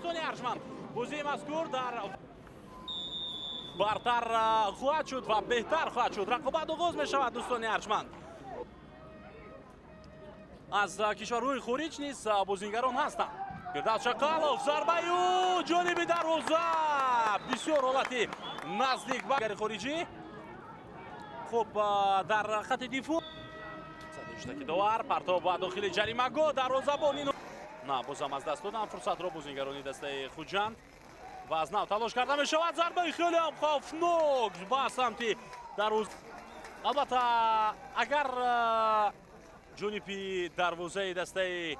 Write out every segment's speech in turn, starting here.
دوستانی ارجمند بازی مذکور در برتر خواهد شد و بهتر خواهد شد. رقابت آغاز می شود دوستانی ارجمند. از کشورهای خارج نیز بازیگران هستند. گرداد شقالوف ضربه و جانب دروازه بسیار حالتی نزدیک به خارجی. خب در خط دفاع صدیشتکی داور پرتاب و داخل جریمه گاه دروازه‌بان نه بازم از دست دادن فرصت را بازیگران دسته خوجند و از نو تلاش کرده می شود. ضربه خیلی هم خوفناک به سمت دروازه. البته اگر جانب دروازه دسته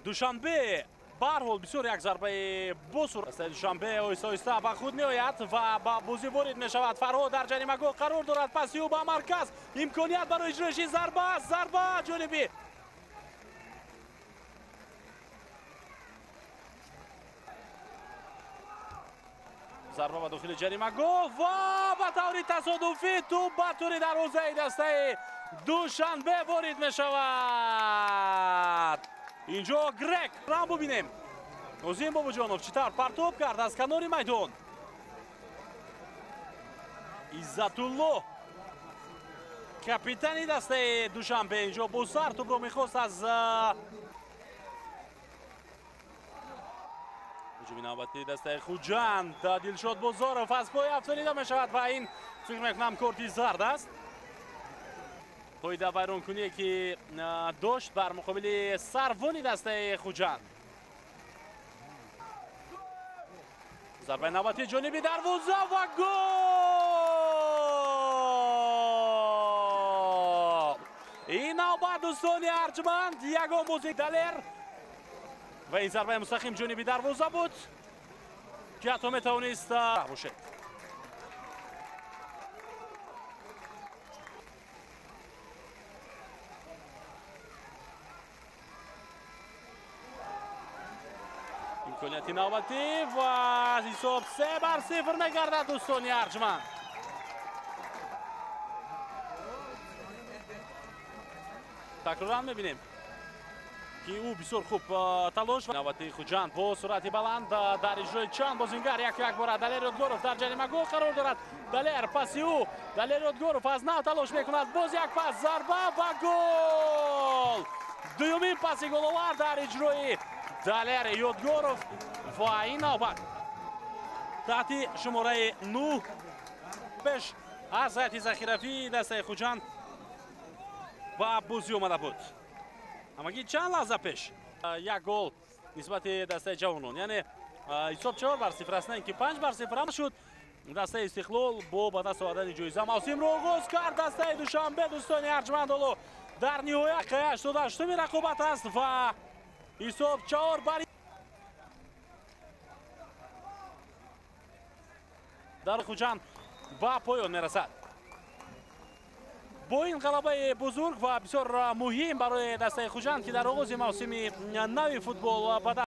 دوشنبه به هر حال بسیار یک ضربه بسر دسته دوشنبه آیسته آیسته به خود می آید و به بازی وارد می شود. فرهاد در جریمه گاه قرار دارد. پسی او به مرکز امکانیت برای اجرایش ضربه جانبی ضربه به داخل جریمه گاه و به طور تصادفی توپ به طور دروازه دسته دوشنبه وارد می شود. اینجا گرگ را ببینیم. نوزین باباجانوف چطور پرتاب کرد از کنار میدان. عزتالله کاپیتانی دسته دوشنبه اینجا با سر توپ رو میخواست از هجوم نوبتی دسته خوجند. دلشاد بازارف از پای افزاییده می شود و این فکر میکنم کارتی زرد است. پایده ویران کنی که داشت بر مقابل سروانی دسته خوجند. ضربه نوبتی جانبی دروازه و گل. این نوبت دوستان ارجمند یگان بازی دلر و این ضربه مستقیم جانبی دروازه بود که حتی میتوانست باشد. امکانیت نوبتی و حساب 3-0 میگردد دوستان ارجمند. تکرارا میبینیم که او بسیار خوب تلاش نوبتی خوجند با سرعت بلند در اجرای چند بازیگر یک بار دلیر یادگوروف در جریمه گاه قرار دارد. دلیر پسی او دلیر یادگوروف از نو تلاش میکند. باز یک پس ضربه و گل. دومین پس گل‌آور در اجرای دلیر یادگوروف و این نوبت تحت شماره 9 پیش از هیئت ذخیره‌ای دسته خوجند و بازی آمده بود. اما چند لحظه پیش یک گل نسبت دسته جوانان، یعنی حساب 4-0 است، نه اینکه 5-0 هم شد. دسته استقلال با به دست آوردن جایزه موسم را آغاز کرد. دسته دوشنبه دوستان ارجمند در نهایت 88 رقابت است و حساب 4 در خوجند به پایان میرسد. با این غلبه بزرگ و بسیار مهم برای دسته خوجند که در آغاز موسم نو فوتبال